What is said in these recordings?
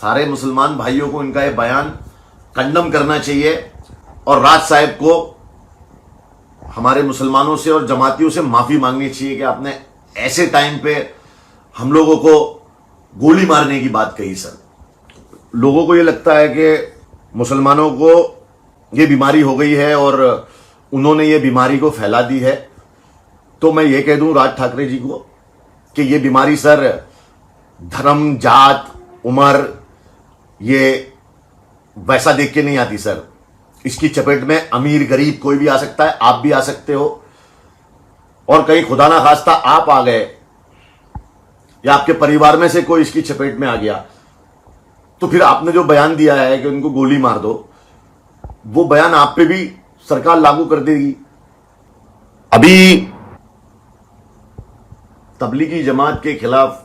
सारे मुसलमान भाइयों को इनका ये बयान कंडम करना चाहिए और राज साहब को हमारे मुसलमानों से और जमातियों से माफी मांगनी चाहिए कि आपने ऐसे टाइम पे हम लोगों को गोली मारने की बात कही। सर, लोगों को ये लगता है कि मुसलमानों को ये बीमारी हो गई है और उन्होंने ये बीमारी को फैला दी है। तो मैं ये कह दूं राज ठाकरे जी को कि ये बीमारी सर धर्म, जात, उम्र ये वैसा देख के नहीं आती सर। इसकी चपेट में अमीर गरीब कोई भी आ सकता है, आप भी आ सकते हो। और कहीं खुदा ना खास्ता आप आ गए या आपके परिवार में से कोई इसकी चपेट में आ गया तो फिर आपने जो बयान दिया है कि उनको गोली मार दो, वो बयान आप पे भी सरकार लागू कर देगी। अभी तबलीगी जमात के खिलाफ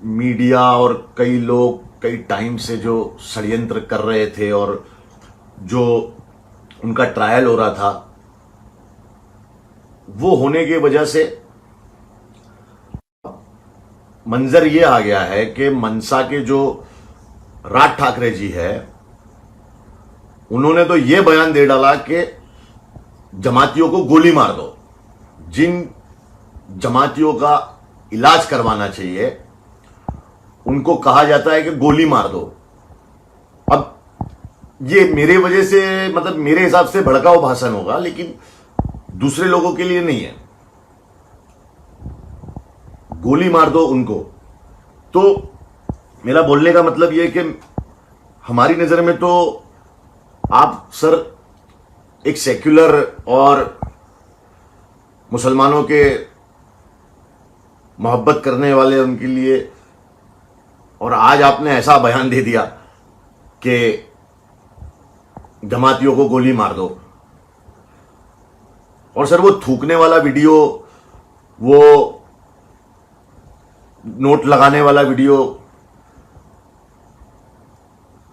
मीडिया और कई लोग कई टाइम से जो षड्यंत्र कर रहे थे और जो उनका ट्रायल हो रहा था, वो होने की वजह से मंजर ये आ गया है कि मनसा के जो राज ठाकरे जी है उन्होंने तो ये बयान दे डाला कि जमातियों को गोली मार दो। जिन जमातियों का इलाज करवाना चाहिए उनको कहा जाता है कि गोली मार दो। अब ये मेरे वजह से, मतलब मेरे हिसाब से भड़काऊ भाषण होगा, लेकिन दूसरे लोगों के लिए नहीं है। गोली मार दो उनको। तो मेरा बोलने का मतलब यह कि हमारी नजर में तो आप सर एक सेक्युलर और मुसलमानों के मोहब्बत करने वाले उनके लिए, और आज आपने ऐसा बयान दे दिया कि जमातियों को गोली मार दो। और सर वो थूकने वाला वीडियो, वो नोट लगाने वाला वीडियो,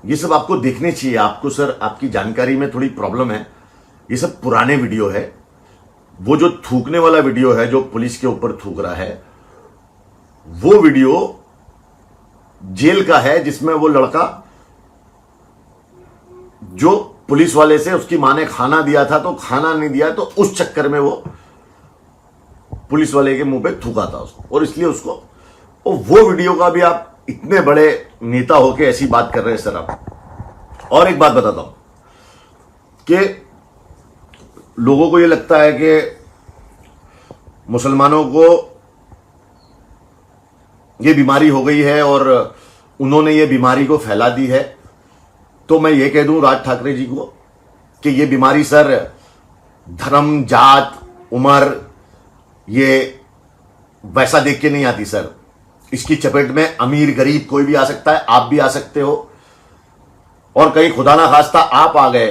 ये सब आपको देखने चाहिए। आपको सर आपकी जानकारी में थोड़ी प्रॉब्लम है। ये सब पुराने वीडियो है। वो जो थूकने वाला वीडियो है, जो पुलिस के ऊपर थूक रहा है, वो वीडियो जेल का है, जिसमें वो लड़का जो पुलिस वाले से उसकी मां ने खाना दिया था तो खाना नहीं दिया, तो उस चक्कर में वो पुलिस वाले के मुंह पे थूका था उसको, और इसलिए उसको, और वो वीडियो का भी आप इतने बड़े नेता होके ऐसी बात कर रहे हैं सर आप। और एक बात बताता हूं कि लोगों को ये लगता है कि मुसलमानों को ये बीमारी हो गई है और उन्होंने ये बीमारी को फैला दी है। तो मैं ये कह दूं राज ठाकरे जी को कि ये बीमारी सर धर्म, जात, उम्र ये वैसा देख के नहीं आती सर। इसकी चपेट में अमीर गरीब कोई भी आ सकता है, आप भी आ सकते हो। और कहीं खुदा ना खास्ता आप आ गए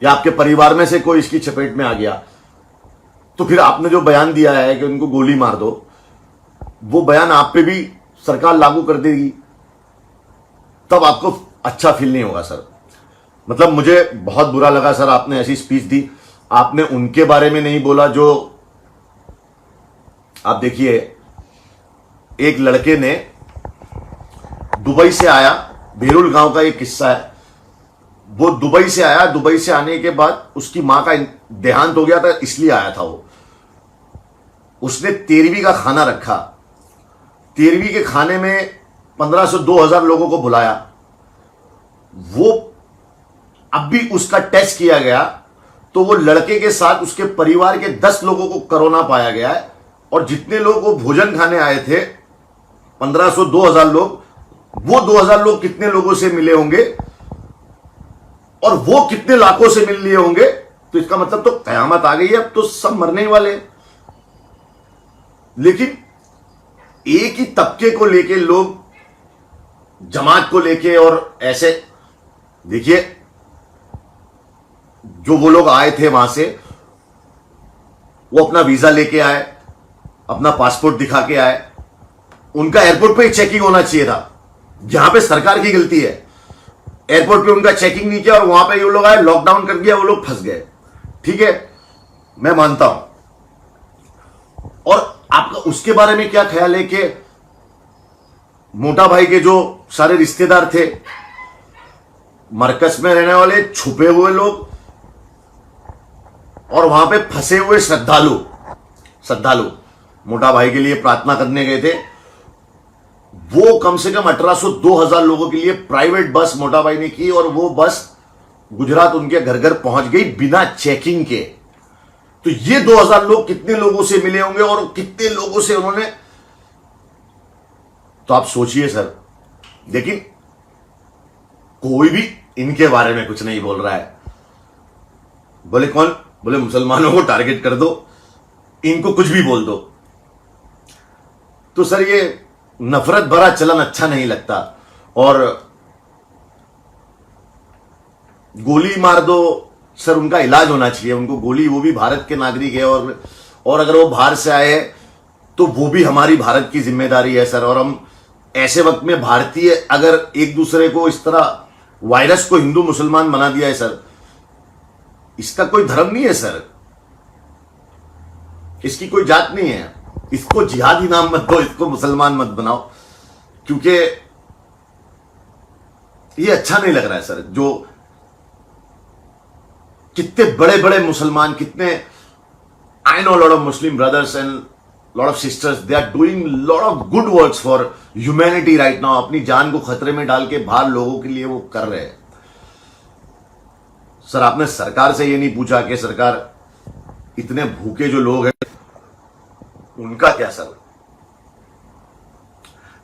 या आपके परिवार में से कोई इसकी चपेट में आ गया तो फिर आपने जो बयान दिया है कि उनको गोली मार दो, वो बयान आप पे भी सरकार लागू कर देगी। तब आपको अच्छा फील नहीं होगा सर। मतलब मुझे बहुत बुरा लगा सर, आपने ऐसी स्पीच दी। आपने उनके बारे में नहीं बोला जो, आप देखिए, एक लड़के ने दुबई से आया, बेरुल गांव का एक किस्सा है। वो दुबई से आया, दुबई से आने के बाद उसकी मां का देहांत हो गया था, इसलिए आया था वो। उसने 13वीं का खाना रखा। 13वीं के खाने में 1500-2000 लोगों को बुलाया। वो अब भी उसका टेस्ट किया गया तो वो लड़के के साथ उसके परिवार के 10 लोगों को कोरोना पाया गया है। और जितने लोग वो भोजन खाने आए थे, 1500-2000 लोग, वो 2000 लोग कितने लोगों से मिले होंगे और वो कितने लाखों से मिल लिए होंगे। तो इसका मतलब तो कयामत आ गई है, अब तो सब मरने ही वाले। लेकिन एक ही तबके को लेके लोग, जमात को लेके, और ऐसे देखिए, जो वो लोग आए थे वहां से, वो अपना वीजा लेके आए, अपना पासपोर्ट दिखा के आए। उनका एयरपोर्ट पे ही चेकिंग होना चाहिए था। यहां पे सरकार की गलती है। एयरपोर्ट पे उनका चेकिंग नहीं किया और वहां पे ये लोग आए, लॉकडाउन कर दिया, वो लोग फंस गए। ठीक है, मैं मानता हूं। और आपका उसके बारे में क्या ख्याल है कि मोटा भाई के जो सारे रिश्तेदार थे, मरकज में रहने वाले छुपे हुए लोग और वहां पे फंसे हुए श्रद्धालु मोटा भाई के लिए प्रार्थना करने गए थे, वो कम से कम 1800-2000 लोगों के लिए प्राइवेट बस मोटा भाई ने की और वो बस गुजरात उनके घर घर पहुंच गई बिना चेकिंग के। तो ये 2000 लोग कितने लोगों से मिले होंगे और कितने लोगों से उन्होंने, तो आप सोचिए सर। लेकिन कोई भी इनके बारे में कुछ नहीं बोल रहा है। बोले कौन? बोले मुसलमानों को टारगेट कर दो, इनको कुछ भी बोल दो। तो सर ये नफरत भरा चलन अच्छा नहीं लगता। और गोली मार दो सर, उनका इलाज होना चाहिए। उनको गोली, वो भी भारत के नागरिक है और अगर वो बाहर से आए तो वो भी हमारी भारत की जिम्मेदारी है सर। और हम ऐसे वक्त में भारतीय अगर एक दूसरे को इस तरह वायरस को हिंदू मुसलमान बना दिया है सर, इसका कोई धर्म नहीं है सर, इसकी कोई जात नहीं है। इसको जिहादी नाम मत दो, इसको मुसलमान मत बनाओ, क्योंकि ये अच्छा नहीं लग रहा है सर। जो कितने बड़े बड़े मुसलमान, कितने, I know lot of Muslim brothers and lot of sisters, they are doing lot of good works for humanity right now. अपनी जान को खतरे में डाल के बाहर लोगों के लिए वो कर रहे हैं। सर आपने सरकार से ये नहीं पूछा कि सरकार, इतने भूखे जो लोग हैं उनका क्या सर?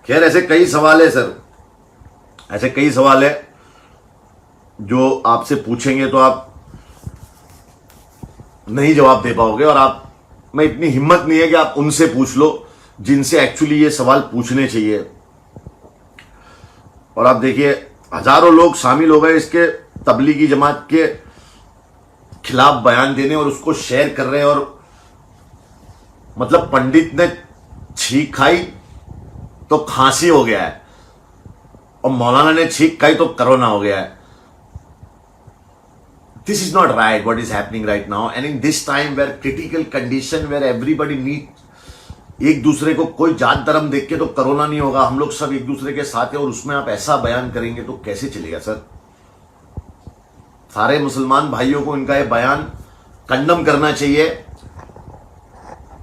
खैर ऐसे कई सवाल है सर, ऐसे कई सवाल है जो आपसे पूछेंगे तो आप नहीं जवाब दे पाओगे। और आप में इतनी हिम्मत नहीं है कि आप उनसे पूछ लो जिनसे एक्चुअली ये सवाल पूछने चाहिए। और आप देखिए हजारों लोग शामिल हो गए इसके तबलीगी जमात के खिलाफ बयान देने और उसको शेयर कर रहे हैं। और मतलब पंडित ने छींक खाई तो खांसी हो गया है और मौलाना ने छींक खाई तो कोरोना हो गया है। This is not right what is happening right now, and in this time where critical condition where everybody need, एक दूसरे को कोई जात धर्म देख के तो कोरोना नहीं होगा, हम लोग सब एक दूसरे के साथ हैं, और उसमें आप ऐसा बयान करेंगे तो कैसे चलेगा सर? सारे मुसलमान भाइयों को इनका ये बयान कंडम करना चाहिए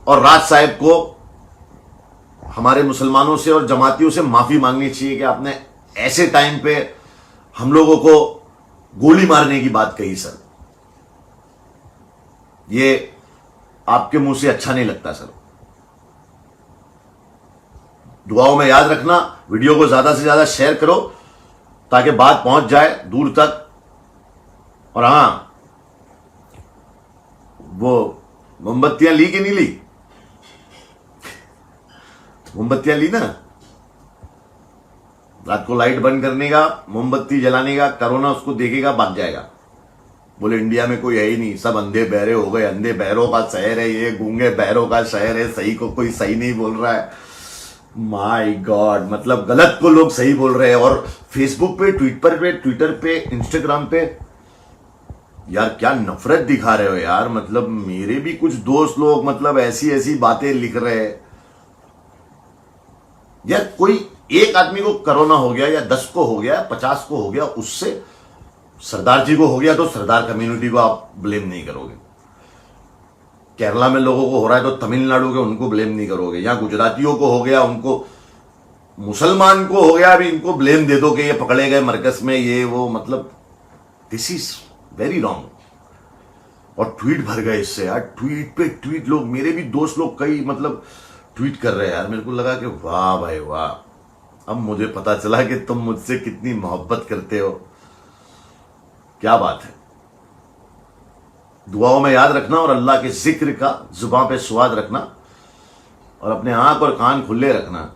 और राज साहब को हमारे मुसलमानों से और जमातियों से माफी मांगनी चाहिए कि आपने ऐसे टाइम पे हम लोगों को गोली मारने की बात कही सर। ये आपके मुंह से अच्छा नहीं लगता सर। दुआओं में याद रखना, वीडियो को ज्यादा से ज्यादा शेयर करो ताकि बात पहुंच जाए दूर तक। और हां, वो मोमबत्तियां ली कि नहीं ली? मोमबत्तियां ली ना? रात को लाइट बंद करने का, मोमबत्ती जलाने का, कोरोना उसको देखेगा, भाग जाएगा। बोले इंडिया में कोई है ही नहीं, सब अंधे बहरे हो गए, अंधे बहरों का शहर है ये, गूंगे बहरों का शहर है, सही को कोई सही नहीं बोल रहा है। माय गॉड, मतलब गलत को लोग सही बोल रहे हैं। और फेसबुक पे, ट्विटर पे, इंस्टाग्राम पे यार क्या नफरत दिखा रहे हो यार। मतलब मेरे भी कुछ दोस्त लोग मतलब ऐसी ऐसी बातें लिख रहे हैं यार। कोई एक आदमी को कोरोना हो गया या 10 को हो गया, 50 को हो गया, उससे सरदार जी को हो गया तो सरदार कम्युनिटी को आप ब्लेम नहीं करोगे। केरला में लोगों को हो रहा है तो तमिलनाडु के उनको ब्लेम नहीं करोगे। यहां गुजरातियों को हो गया, उनको, मुसलमान को हो गया, अभी इनको ब्लेम दे दो कि ये पकड़े गए मरकज में, ये वो। मतलब दिस इज वेरी रॉन्ग। और ट्वीट भर गए इससे यार, ट्वीट पे ट्वीट। लोग, मेरे भी दोस्त लोग कई मतलब ट्वीट कर रहे हैं यार। मेरे को लगा कि वाह भाई वाह, अब मुझे पता चला कि तुम मुझसे कितनी मोहब्बत करते हो। क्या बात है। दुआओं में याद रखना और अल्लाह के जिक्र का जुबान पे स्वाद रखना और अपने आंख और कान खुले रखना।